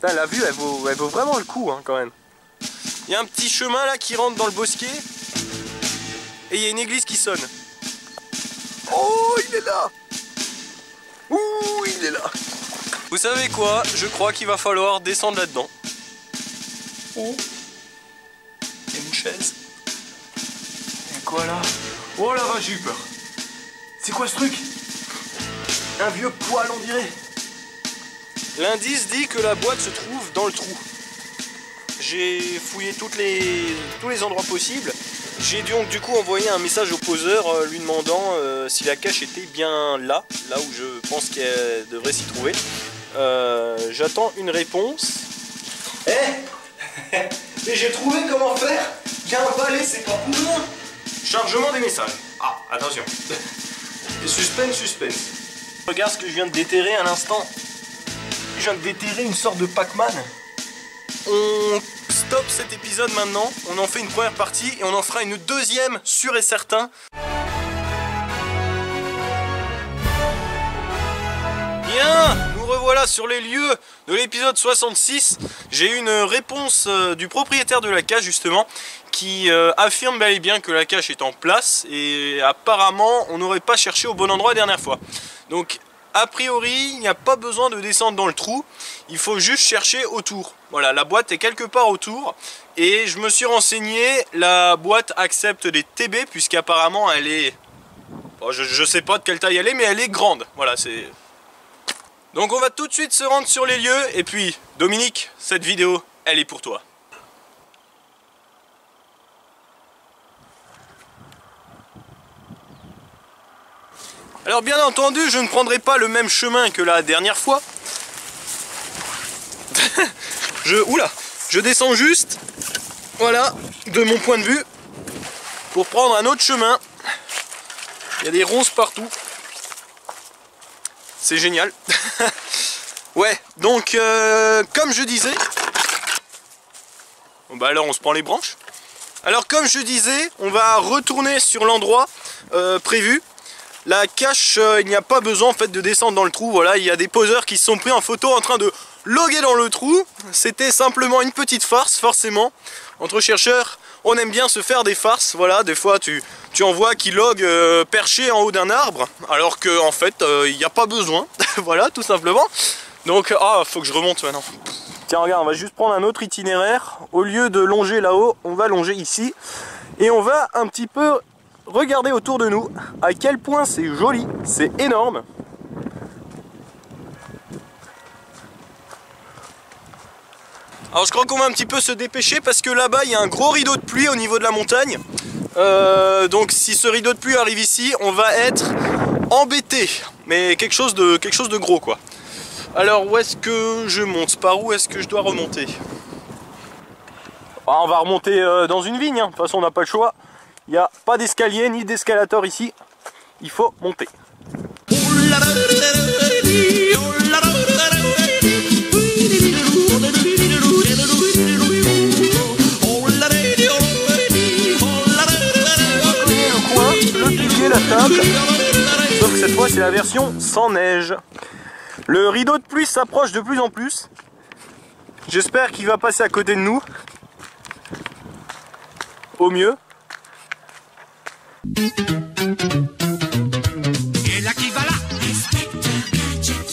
Putain, la vue, elle vaut vraiment le coup, hein, quand même. Il y a un petit chemin là qui rentre dans le bosquet. Et il y a une église qui sonne. Oh, il est là! Ouh, il est là! Vous savez quoi? Je crois qu'il va falloir descendre là-dedans. Oh! Il y a une chaise. Il y a quoi là? Oh la vache, j'ai eu peur. C'est quoi ce truc? Un vieux poêle, on dirait. L'indice dit que la boîte se trouve dans le trou. J'ai fouillé tous les endroits possibles. J'ai donc du coup envoyé un message au poseur lui demandant si la cache était bien là où je pense qu'elle devrait s'y trouver. J'attends une réponse. Et j'ai trouvé comment faire. Il y a un balai, c'est pas pour rien. Chargement des messages. Ah, attention. Suspense. Regarde ce que je viens de déterrer à l'instant. Je viens de déterrer une sorte de Pac-Man. On stoppe cet épisode maintenant, on en fait une première partie et on en fera une deuxième, sûr et certain. Bien, nous revoilà sur les lieux de l'épisode 66. J'ai eu une réponse du propriétaire de la cache justement qui affirme bel et bien que la cache est en place et apparemment on n'aurait pas cherché au bon endroit la dernière fois. Donc a priori, il n'y a pas besoin de descendre dans le trou, il faut juste chercher autour. Voilà, la boîte est quelque part autour et je me suis renseigné, la boîte accepte des TB puisqu'apparemment elle est... Bon, je sais pas de quelle taille elle est, mais elle est grande. Voilà, c'est... Donc on va tout de suite se rendre sur les lieux et puis Dominique, cette vidéo, elle est pour toi. Alors bien entendu, je ne prendrai pas le même chemin que la dernière fois. Je descends juste, voilà, de mon point de vue, pour prendre un autre chemin. Il y a des ronces partout. C'est génial. Ouais, donc comme je disais... Bon bah alors on se prend les branches. Alors comme je disais, on va retourner sur l'endroit prévu. La cache, il n'y a pas besoin en fait de descendre dans le trou. Voilà, il y a des poseurs qui se sont pris en photo en train de loguer dans le trou. C'était simplement une petite farce, forcément. Entre chercheurs, on aime bien se faire des farces. Voilà, des fois tu en vois qui loguent perché en haut d'un arbre, alors que en fait, il n'y a pas besoin. Voilà, tout simplement. Donc, faut que je remonte maintenant. Tiens, regarde, on va juste prendre un autre itinéraire. Au lieu de longer là-haut, on va longer ici. Et on va un petit peu... Regardez autour de nous à quel point c'est joli, c'est énorme. Alors je crois qu'on va un petit peu se dépêcher parce que là-bas il y a un gros rideau de pluie au niveau de la montagne. Donc si ce rideau de pluie arrive ici, on va être embêté. Mais quelque chose de gros quoi. Alors où est-ce que je monte? Par où est-ce que je dois remonter? On va remonter dans une vigne, hein. De toute façon on n'a pas le choix. Il n'y a pas d'escalier ni d'escalator ici, il faut monter. Le coin, le pilier, la table, sauf que cette fois c'est la version sans neige. Le rideau de pluie s'approche de plus en plus. J'espère qu'il va passer à côté de nous. Au mieux. Et là qui va là,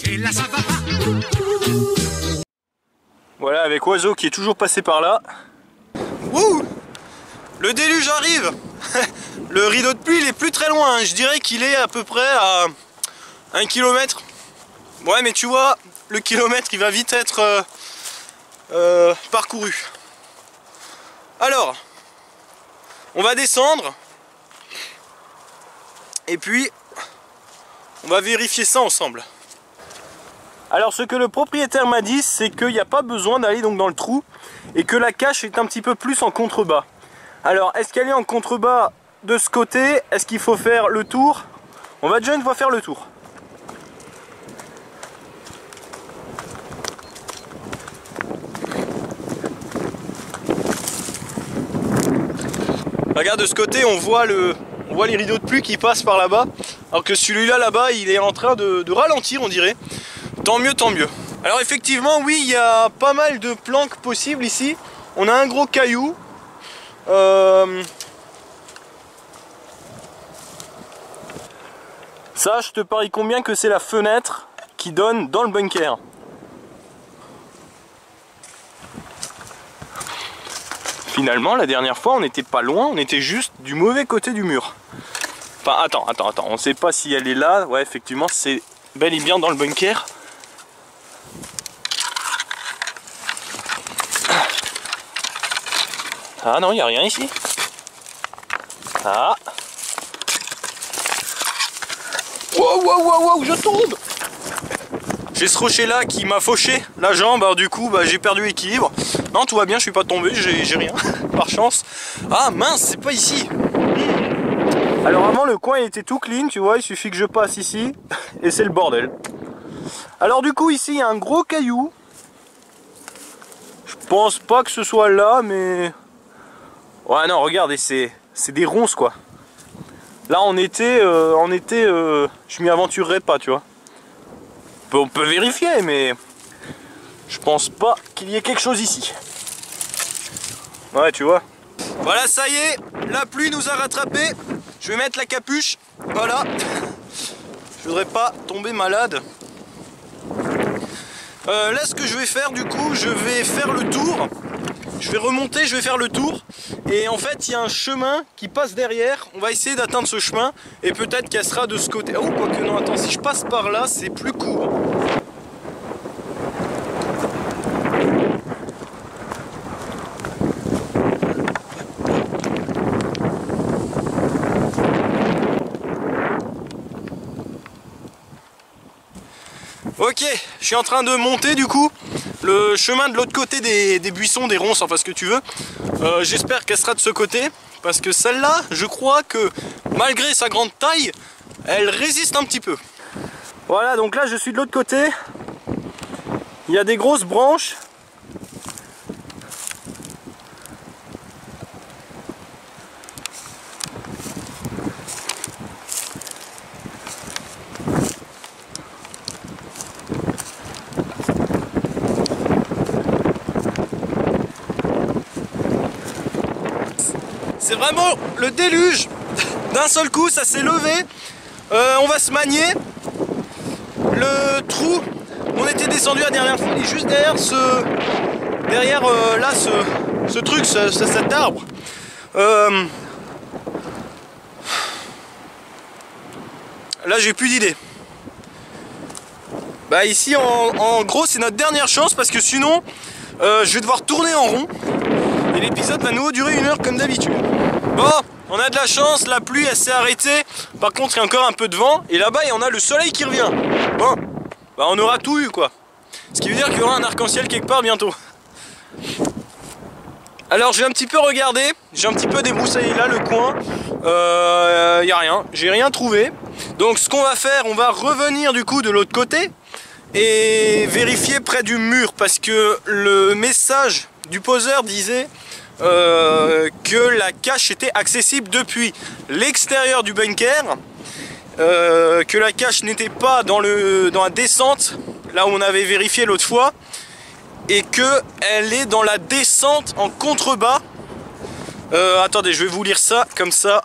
et là ça va pas. Voilà, avec Oiseau qui est toujours passé par là. Wouh! Le déluge arrive. Le rideau de pluie il est plus très loin, hein. Je dirais qu'il est à peu près à 1 km. Ouais mais tu vois, le kilomètre il va vite être parcouru. Alors, on va descendre. Et puis, on va vérifier ça ensemble. Alors ce que le propriétaire m'a dit, c'est qu'il n'y a pas besoin d'aller donc dans le trou et que la cache est un petit peu plus en contrebas. Alors, est-ce qu'elle est en contrebas de ce côté? Est-ce qu'il faut faire le tour? On va déjà une fois faire le tour. Regarde de ce côté, on voit les rideaux de pluie qui passent par là-bas, alors que celui-là là-bas il est en train de ralentir on dirait. Tant mieux, tant mieux. Alors effectivement, oui, il y a pas mal de planques possibles ici. On a un gros caillou. Ça, je te parie combien que c'est la fenêtre qui donne dans le bunker. Finalement, la dernière fois, on n'était pas loin, on était juste du mauvais côté du mur. Enfin, attends, on ne sait pas si elle est là. Ouais, effectivement, c'est bel et bien dans le bunker. Ah non, il n'y a rien ici. Ah. Wow, je tombe. J'ai ce rocher là qui m'a fauché la jambe, alors du coup j'ai perdu l'équilibre. Non, tout va bien, je suis pas tombé, j'ai rien, par chance. Ah mince, c'est pas ici. Alors avant le coin il était tout clean, tu vois, il suffit que je passe ici et c'est le bordel. Alors du coup ici il y a un gros caillou. Je pense pas que ce soit là, mais... Ouais non, regardez, c'est des ronces quoi. Là en été, je m'y aventurerais pas, tu vois. On peut vérifier, mais je pense pas qu'il y ait quelque chose ici. Ouais, tu vois. Voilà, ça y est, la pluie nous a rattrapés. Je vais mettre la capuche, voilà. Je voudrais pas tomber malade. Là, ce que je vais faire, du coup, je vais faire le tour. Je vais remonter, je vais faire le tour. Et en fait, il y a un chemin qui passe derrière. On va essayer d'atteindre ce chemin. Et peut-être qu'elle sera de ce côté. Oh, quoique non, attends, si je passe par là, c'est plus court. Ok, je suis en train de monter du coup le chemin de l'autre côté des buissons, des ronces, enfin ce que tu veux. J'espère qu'elle sera de ce côté, parce que celle-là, je crois que malgré sa grande taille, elle résiste un petit peu. Voilà, donc là je suis de l'autre côté. Il y a des grosses branches. C'est vraiment le déluge. D'un seul coup, ça s'est levé. On va se manier. Le trou, on était descendu la dernière fois, il est juste derrière ce truc, cet arbre. Là, j'ai plus d'idée. Bah ici, en gros, c'est notre dernière chance parce que sinon, je vais devoir tourner en rond. Et l'épisode va nouveau durer 1 heure comme d'habitude. Bon, on a de la chance, la pluie elle s'est arrêtée. Par contre il y a encore un peu de vent. Et là-bas il y en a le soleil qui revient. Bon, bah on aura tout eu quoi. Ce qui veut dire qu'il y aura un arc-en-ciel quelque part bientôt. Alors j'ai un petit peu regardé, j'ai un petit peu débroussaillé là le coin. Y a rien, j'ai rien trouvé. Donc ce qu'on va faire, on va revenir du coup de l'autre côté et vérifier près du mur, parce que le message du poseur disait que la cache était accessible depuis l'extérieur du bunker, que la cache n'était pas dans la descente, là où on avait vérifié l'autre fois, et qu'elle est dans la descente en contrebas. Attendez, je vais vous lire ça, comme ça,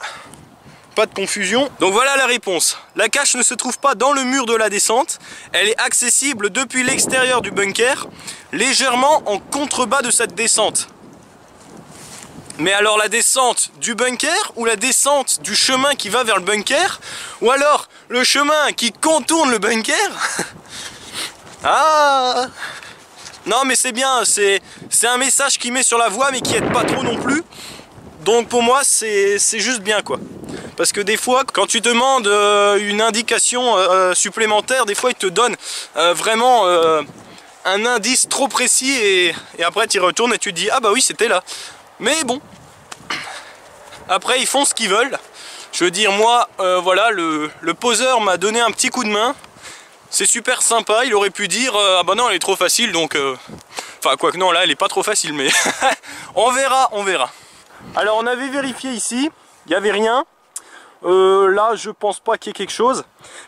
pas de confusion. Donc voilà la réponse. La cache ne se trouve pas dans le mur de la descente, elle est accessible depuis l'extérieur du bunker, légèrement en contrebas de cette descente. Mais alors la descente du bunker ou la descente du chemin qui va vers le bunker, ou alors le chemin qui contourne le bunker? Ah! Non mais c'est bien, c'est un message qui met sur la voie mais qui aide pas trop non plus. Donc pour moi c'est juste bien quoi. Parce que des fois quand tu demandes une indication supplémentaire, des fois ils te donnent vraiment un indice trop précis et après tu y retournes et tu te dis ah bah oui c'était là. Mais bon, après ils font ce qu'ils veulent. Je veux dire moi, voilà, le poseur m'a donné un petit coup de main. C'est super sympa, il aurait pu dire ah bah non elle est trop facile donc... Enfin quoique non là elle est pas trop facile mais... on verra, on verra. Alors on avait vérifié ici, il n'y avait rien. Là je pense pas qu'il y ait quelque chose.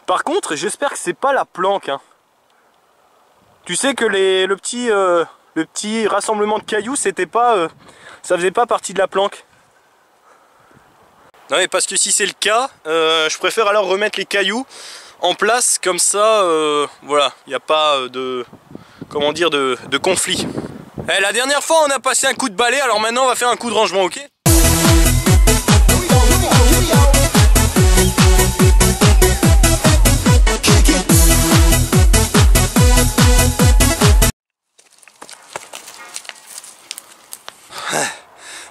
Par contre j'espère que c'est pas la planque hein. Tu sais que le petit rassemblement de cailloux, c'était pas, ça faisait pas partie de la planque. Non mais parce que si c'est le cas, je préfère alors remettre les cailloux en place, comme ça, voilà, il n'y a pas de, comment dire, de conflit. Eh, la dernière fois on a passé un coup de balai, alors maintenant on va faire un coup de rangement, ok?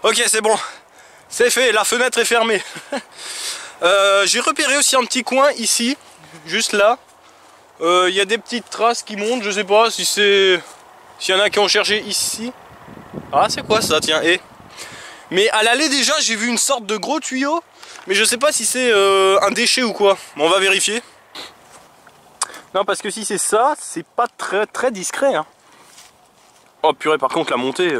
Ok, c'est bon, c'est fait, la fenêtre est fermée. J'ai repéré aussi un petit coin ici, juste là. Il y a des petites traces qui montent, je sais pas si c'est... S'il y en a qui ont cherché ici. Ah, c'est quoi ça, tiens, Mais à l'allée déjà, j'ai vu une sorte de gros tuyau, mais je sais pas si c'est un déchet ou quoi. Bon, on va vérifier. Non, parce que si c'est ça, c'est pas très discret, hein. Oh purée, par contre, la montée...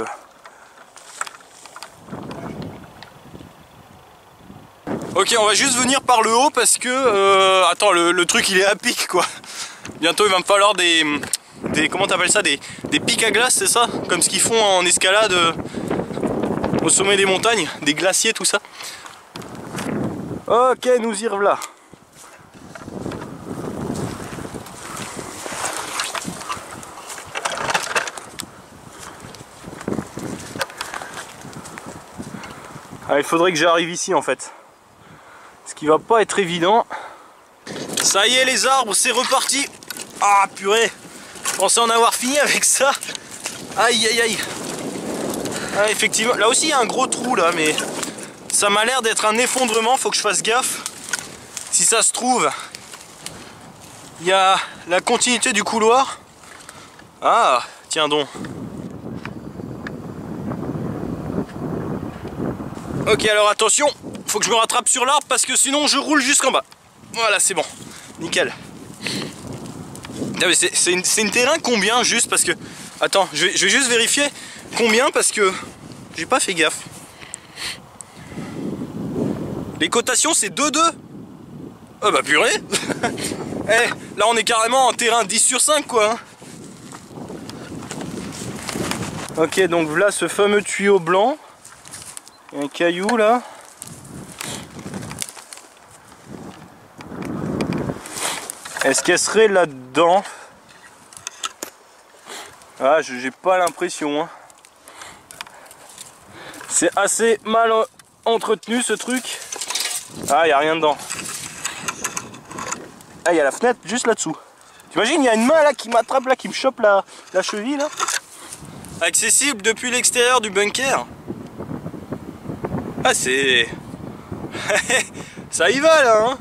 Ok, on va juste venir par le haut parce que... attends, le truc il est à pic quoi. Bientôt il va me falloir des comment t'appelles ça, des pics à glace, c'est ça? Comme ce qu'ils font en escalade au sommet des montagnes, des glaciers, tout ça. Ok, nous y revoilà. Ah, il faudrait que j'arrive ici en fait. Ce qui va pas être évident. Ça y est les arbres, c'est reparti. Ah purée, je pensais en avoir fini avec ça. Aïe aïe aïe. Ah, effectivement, là aussi il y a un gros trou là, mais ça m'a l'air d'être un effondrement, faut que je fasse gaffe. Si ça se trouve, il y a la continuité du couloir. Ah, tiens donc. Ok, alors attention, faut que je me rattrape sur l'arbre parce que sinon je roule jusqu'en bas. Voilà, c'est bon, nickel. C'est une terrain combien juste parce que... Attends, je vais juste vérifier combien parce que j'ai pas fait gaffe. Les cotations c'est 2-2. Oh bah purée. Eh, là on est carrément en terrain 10 sur 5 quoi. Ok, donc voilà ce fameux tuyau blanc. Il y a un caillou là. Est-ce qu'elle serait là-dedans? Ah, j'ai pas l'impression. Hein. C'est assez mal entretenu ce truc. Ah, il n'y a rien dedans. Ah, il y a la fenêtre juste là-dessous. T'imagines, il y a une main là qui m'attrape, là, qui me chope la cheville là. Accessible depuis l'extérieur du bunker. Ah, c'est... Ça y va là, hein.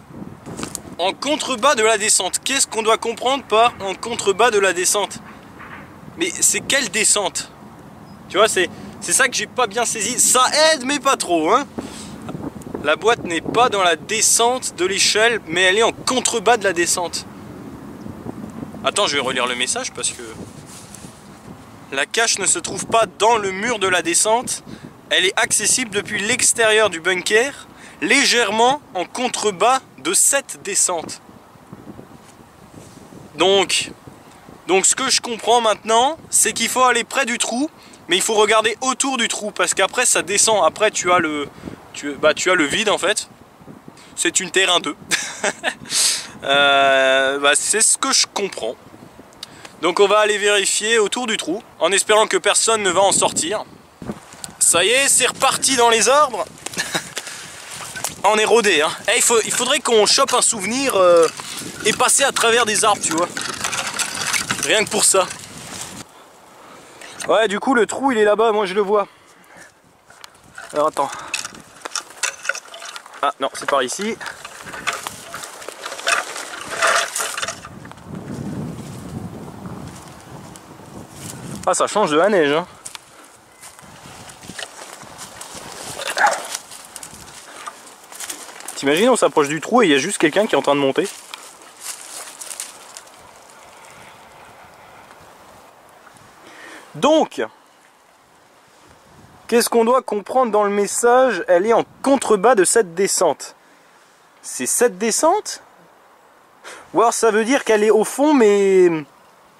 En contrebas de la descente. Qu'est-ce qu'on doit comprendre par en contrebas de la descente? Mais c'est quelle descente? Tu vois, c'est ça que j'ai pas bien saisi. Ça aide, mais pas trop, hein. La boîte n'est pas dans la descente de l'échelle, mais elle est en contrebas de la descente. Attends, je vais relire le message parce que... La cache ne se trouve pas dans le mur de la descente. Elle est accessible depuis l'extérieur du bunker, légèrement en contrebas de cette descente. Donc ce que je comprends maintenant, c'est qu'il faut aller près du trou, mais il faut regarder autour du trou, parce qu'après ça descend, après tu as le vide en fait. C'est une terrain 2. C'est ce que je comprends. Donc on va aller vérifier autour du trou, en espérant que personne ne va en sortir. Ça y est, c'est reparti dans les arbres. On est rodé, hein. Eh, il faudrait qu'on chope un souvenir et passer à travers des arbres, tu vois. Rien que pour ça. Ouais, du coup, le trou, il est là-bas, moi je le vois. Alors, attends. Ah, non, c'est par ici. Ah, ça change de la neige, hein. T'imagines, on s'approche du trou et il y a juste quelqu'un qui est en train de monter. Donc, qu'est-ce qu'on doit comprendre dans le message? Elle est en contrebas de cette descente. C'est cette descente? Ou alors ça veut dire qu'elle est au fond, mais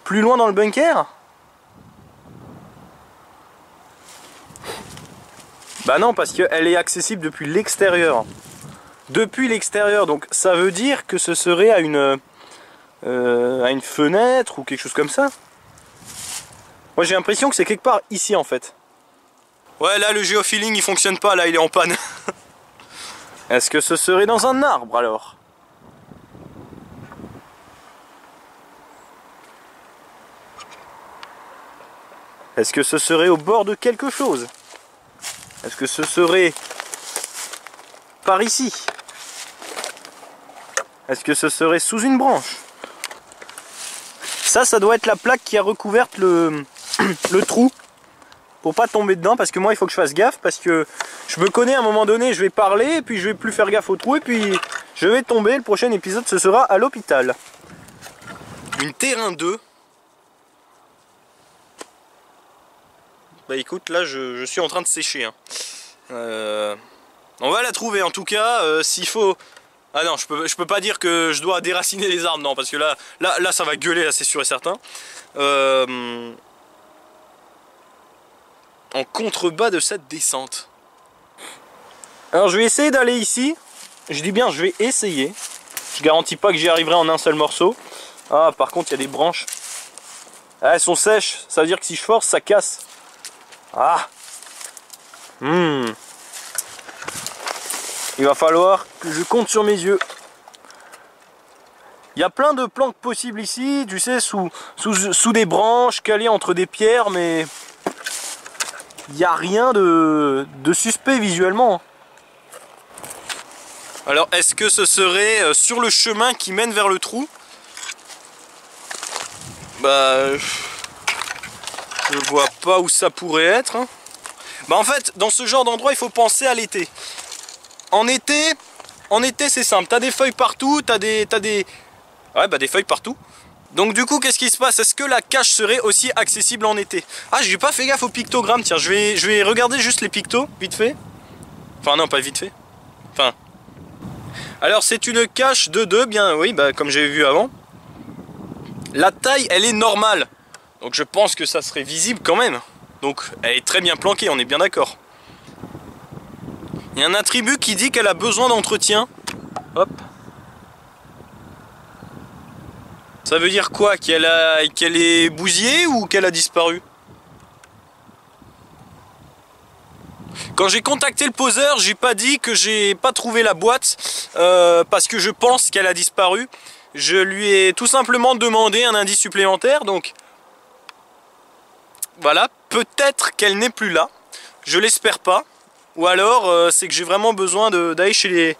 Plus loin dans le bunker? Bah non, parce qu'elle est accessible depuis l'extérieur. Depuis l'extérieur, donc ça veut dire que ce serait à une fenêtre ou quelque chose comme ça. Moi j'ai l'impression que c'est quelque part ici en fait. Ouais, là le géofeeling il fonctionne pas, là il est en panne. Est-ce que ce serait dans un arbre alors? Est-ce que ce serait au bord de quelque chose? Est-ce que ce serait par ici? Est-ce que ce serait sous une branche? Ça doit être la plaque qui a recouvert le trou. Pour pas tomber dedans, parce que moi il faut que je fasse gaffe, parce que je me connais à un moment donné, je vais parler, et puis je vais plus faire gaffe au trou, et puis je vais tomber. Le prochain épisode ce sera à l'hôpital. Une terrain 2. Bah écoute, là je suis en train de sécher. Hein. On va la trouver en tout cas, s'il faut... Ah non, je peux pas dire que je dois déraciner les arbres, non, parce que là ça va gueuler, là c'est sûr et certain. En contrebas de cette descente. Alors je vais essayer d'aller ici. Je dis bien je vais essayer. Je garantis pas que j'y arriverai en un seul morceau. Ah par contre il y a des branches. Ah, elles sont sèches. Ça veut dire que si je force ça casse. Ah. Il va falloir que je compte sur mes yeux. Il y a plein de planques possibles ici. Tu sais sous des branches calées entre des pierres, mais il n'y a rien de suspect visuellement. Alors est-ce que ce serait sur le chemin qui mène vers le trou? Bah je vois pas où ça pourrait être. Hein. Bah en fait dans ce genre d'endroit il faut penser à l'été. En été c'est simple, t'as des feuilles partout, t'as des feuilles partout. Donc du coup qu'est-ce qui se passe? Est-ce que la cache serait aussi accessible en été? Ah j'ai pas fait gaffe aux pictogrammes, tiens je vais regarder juste les pictos, vite fait. Enfin non pas vite fait. Enfin. Alors c'est une cache de 2, bien oui, bah, comme j'ai vu avant. La taille elle est normale. Donc je pense que ça serait visible quand même. Donc elle est très bien planquée, on est bien d'accord. Il y a un attribut qui dit qu'elle a besoin d'entretien. Hop. Ça veut dire quoi? Qu'elle est bousillée ou qu'elle a disparu? Quand j'ai contacté le poseur, j'ai pas dit que j'ai pas trouvé la boîte parce que je pense qu'elle a disparu. Je lui ai tout simplement demandé un indice supplémentaire, donc voilà, peut-être qu'elle n'est plus là. Je l'espère pas. Ou alors c'est que j'ai vraiment besoin d'aller chez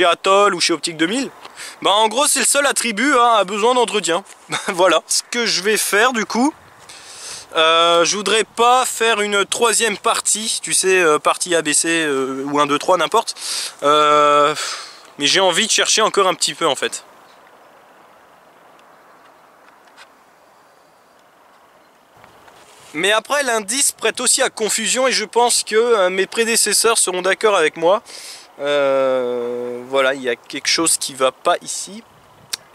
Atoll ou chez Optique 2000. Bah en gros c'est le seul attribut hein, à besoin d'entretien. Voilà. Ce que je vais faire du coup, je voudrais pas faire une troisième partie, tu sais, partie ABC ou 1, 2, 3 n'importe. Mais j'ai envie de chercher encore un petit peu en fait. Mais après l'indice prête aussi à confusion et je pense que mes prédécesseurs seront d'accord avec moi. Voilà, il y a quelque chose qui va pas ici.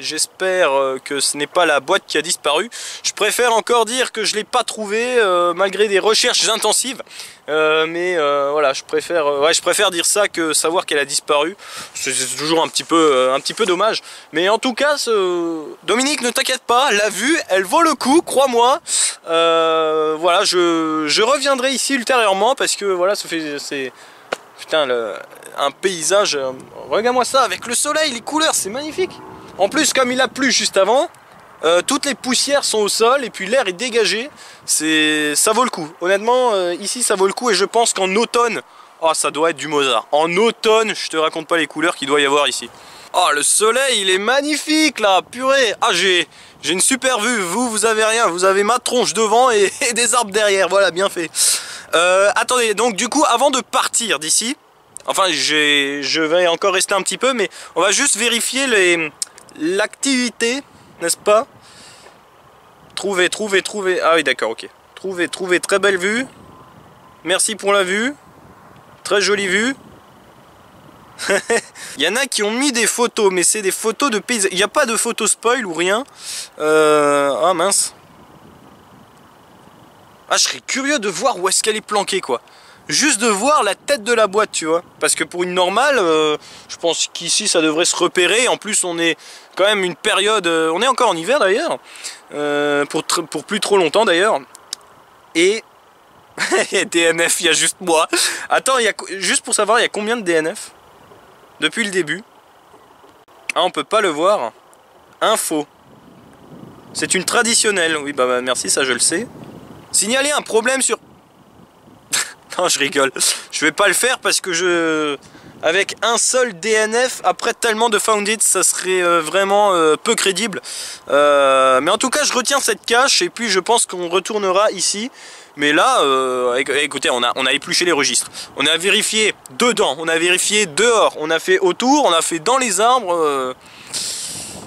J'espère que ce n'est pas la boîte qui a disparu. Je préfère encore dire que je ne l'ai pas trouvée malgré des recherches intensives. Mais voilà, je préfère dire ça que savoir qu'elle a disparu. C'est toujours un petit peu dommage. Mais en tout cas, Dominique, ne t'inquiète pas, la vue, elle vaut le coup, crois-moi. Voilà, je reviendrai ici ultérieurement parce que voilà, c'est putain un paysage. Regarde-moi ça avec le soleil, les couleurs, c'est magnifique. En plus, comme il a plu juste avant, toutes les poussières sont au sol et puis l'air est dégagé. Ça vaut le coup. Honnêtement, ici ça vaut le coup et je pense qu'en automne, oh, ça doit être du Mozart. En automne, je te raconte pas les couleurs qu'il doit y avoir ici. Oh, le soleil, il est magnifique là, purée. Ah, j'ai une super vue. Vous avez rien. Vous avez ma tronche devant et des arbres derrière. Voilà, bien fait. Attendez, donc du coup, avant de partir d'ici, enfin, je vais encore rester un petit peu, mais on va juste vérifier l'activité, n'est-ce pas? Trouver. Ah oui, d'accord, ok. Trouver, très belle vue. Merci pour la vue. Très jolie vue. Il y en a qui ont mis des photos, mais c'est des photos de paysage. Il n'y a pas de photos spoil ou rien. Ah mince. Ah, je serais curieux de voir où est-ce qu'elle est planquée, quoi. Juste de voir la tête de la boîte, tu vois. Parce que pour une normale, je pense qu'ici ça devrait se repérer. En plus, on est quand même une période... on est encore en hiver d'ailleurs. Pour plus trop longtemps d'ailleurs. Et... DNF, il y a juste moi. Attends, juste pour savoir, il y a combien de DNF depuis le début? Ah, on peut pas le voir. Info. C'est une traditionnelle. Oui, bah merci, ça je le sais. Signaler un problème sur... Non, je rigole. Je vais pas le faire parce que avec un seul DNF, après tellement de found it, ça serait vraiment peu crédible. Mais en tout cas, je retiens cette cache et puis je pense qu'on retournera ici. Mais là, écoutez, on a épluché les registres. On a vérifié dedans, on a vérifié dehors, on a fait autour, on a fait dans les arbres.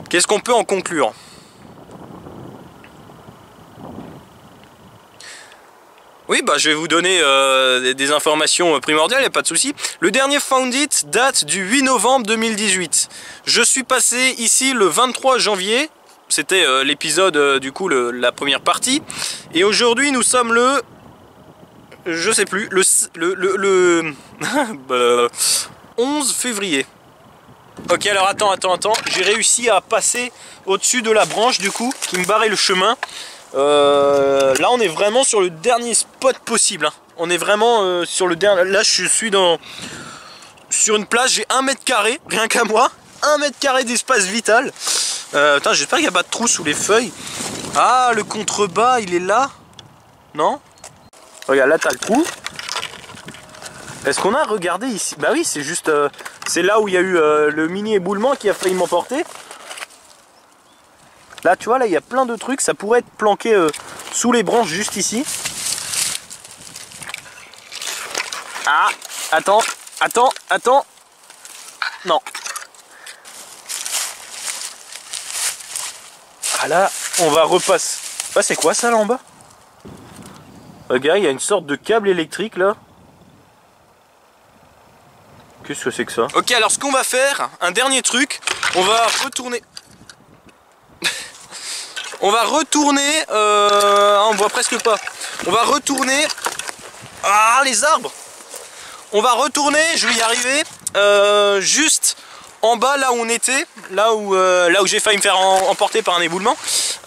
Qu'est-ce qu'on peut en conclure ? Oui, bah je vais vous donner des informations primordiales, il n'y a pas de souci. Le dernier Found It date du 8 novembre 2018. Je suis passé ici le 23 janvier. C'était l'épisode, du coup, la première partie. Et aujourd'hui, nous sommes le... Je sais plus, le 11 février. Ok, alors attends. J'ai réussi à passer au-dessus de la branche, du coup, qui me barrait le chemin. Là, on est vraiment sur le dernier spot possible. Hein. On est vraiment sur le dernier... Là, je suis sur une plage, j'ai 1 mètre carré, rien qu'à moi. 1 mètre carré d'espace vital. J'espère qu'il n'y a pas de trou sous les feuilles. Ah, le contrebas, il est là? Non? Regarde, là, t'as le trou. Est-ce qu'on a regardé ici? Bah oui, c'est juste... c'est là où il y a eu le mini éboulement qui a failli m'emporter. Là, tu vois, là, il y a plein de trucs. Ça pourrait être planqué sous les branches, juste ici. Ah, attends. Non. Ah là, on va repasser. Ah, c'est quoi ça là en bas? Regarde, il y a une sorte de câble électrique là. Qu'est-ce que c'est que ça? Ok, alors ce qu'on va faire, un dernier truc, on va retourner. On va retourner. On voit presque pas. On va retourner. Ah, les arbres! On va retourner, je vais y arriver. Juste en bas, là où on était, là où j'ai failli me faire emporter par un éboulement.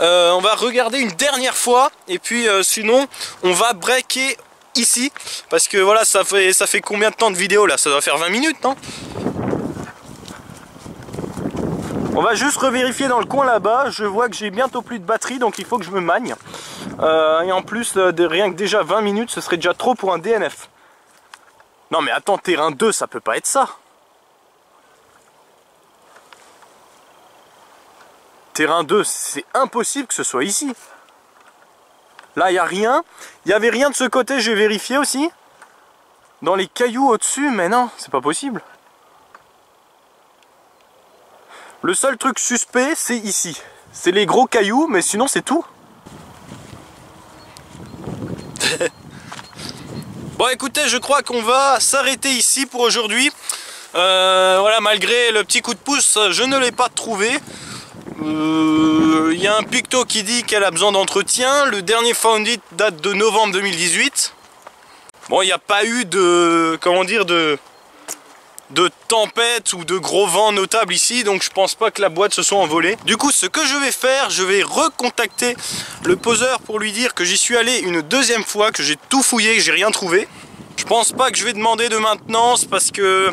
On va regarder une dernière fois. Et puis sinon, on va breaker ici. Parce que voilà, ça fait combien de temps de vidéo là? Ça doit faire 20 minutes, non? On va juste revérifier dans le coin là-bas. Je vois que j'ai bientôt plus de batterie, donc il faut que je me magne. Et en plus, rien que déjà 20 minutes, ce serait déjà trop pour un DNF. Non mais attends, terrain 2, ça peut pas être ça. Terrain 2, c'est impossible que ce soit ici. Là, il n'y a rien. Il n'y avait rien de ce côté, j'ai vérifié aussi. Dans les cailloux au-dessus, mais non, c'est pas possible. Le seul truc suspect, c'est ici. C'est les gros cailloux, mais sinon c'est tout. Bon écoutez, je crois qu'on va s'arrêter ici pour aujourd'hui. Voilà, malgré le petit coup de pouce, je ne l'ai pas trouvé. Il y a un picto qui dit qu'elle a besoin d'entretien. Le dernier Found It date de novembre 2018. Bon, il n'y a pas eu de... comment dire, de tempête ou de gros vent notable ici, donc je pense pas que la boîte se soit envolée. Du coup, ce que je vais faire, je vais recontacter le poseur pour lui dire que j'y suis allé une deuxième fois, que j'ai tout fouillé, que j'ai rien trouvé. Je pense pas que je vais demander de maintenance parce que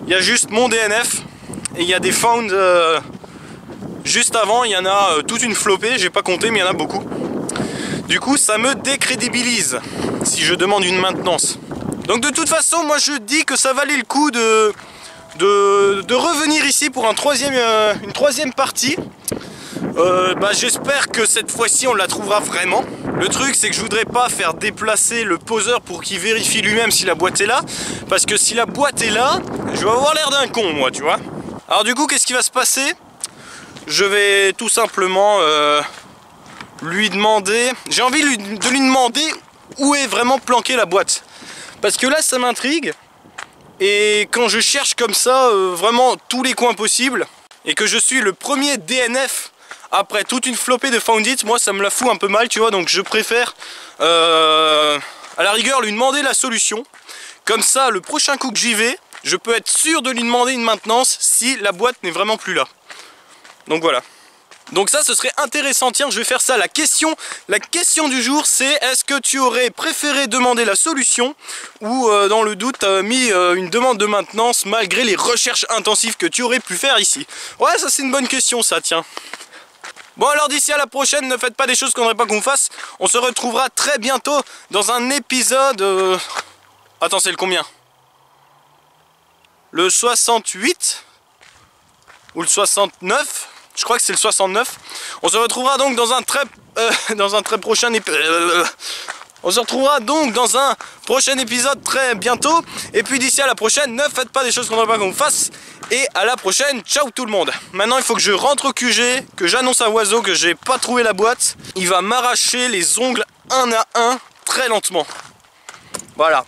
il y a juste mon DNF et il y a des found juste avant, il y en a toute une flopée, j'ai pas compté mais il y en a beaucoup. Du coup, ça me décrédibilise si je demande une maintenance. Donc de toute façon, moi je dis que ça valait le coup de revenir ici pour une troisième partie. J'espère que cette fois-ci on la trouvera vraiment. Le truc c'est que je voudrais pas faire déplacer le poseur pour qu'il vérifie lui-même si la boîte est là. Parce que si la boîte est là, je vais avoir l'air d'un con moi, tu vois. Alors du coup, qu'est-ce qui va se passer? Je vais tout simplement lui demander... J'ai envie de lui demander où est vraiment planquée la boîte. Parce que là ça m'intrigue. Et quand je cherche comme ça vraiment tous les coins possibles, et que je suis le premier DNF après toute une flopée de found it, moi ça me la fout un peu mal, tu vois, donc je préfère à la rigueur lui demander la solution. Comme ça, le prochain coup que j'y vais, je peux être sûr de lui demander une maintenance si la boîte n'est vraiment plus là. Donc voilà. Donc ça, ce serait intéressant. Tiens, je vais faire ça. La question du jour, c'est est-ce que tu aurais préféré demander la solution ou dans le doute, mis une demande de maintenance malgré les recherches intensives que tu aurais pu faire ici? Ouais, ça c'est une bonne question, ça, tiens. Bon alors d'ici à la prochaine, ne faites pas des choses qu'on n'aimerait pas qu'on fasse. On se retrouvera très bientôt dans un épisode... Attends, c'est le combien? Le 68? Ou le 69? Je crois que c'est le 69. On se retrouvera donc dans un très prochain épisode. On se retrouvera donc dans un prochain épisode très bientôt. Et puis d'ici à la prochaine, ne faites pas des choses qu'on n'aimerait pas qu'on fasse. Et à la prochaine, ciao tout le monde. Maintenant il faut que je rentre au QG, que j'annonce à Oiseau que j'ai pas trouvé la boîte. Il va m'arracher les ongles un à un très lentement. Voilà.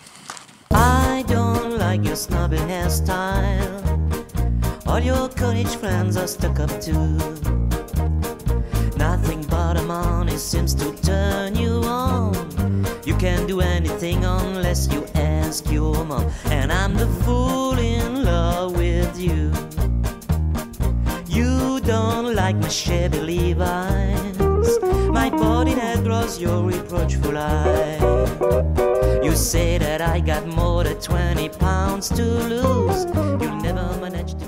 I don't like your snobby hairstyle. All your college friends are stuck up too. Nothing but a money seems to turn you on. You can't do anything unless you ask your mom. And I'm the fool in love with you. You don't like my shabby Levi's, my body that draws your reproachful eye. You say that I got more than 20 pounds to lose. You never managed to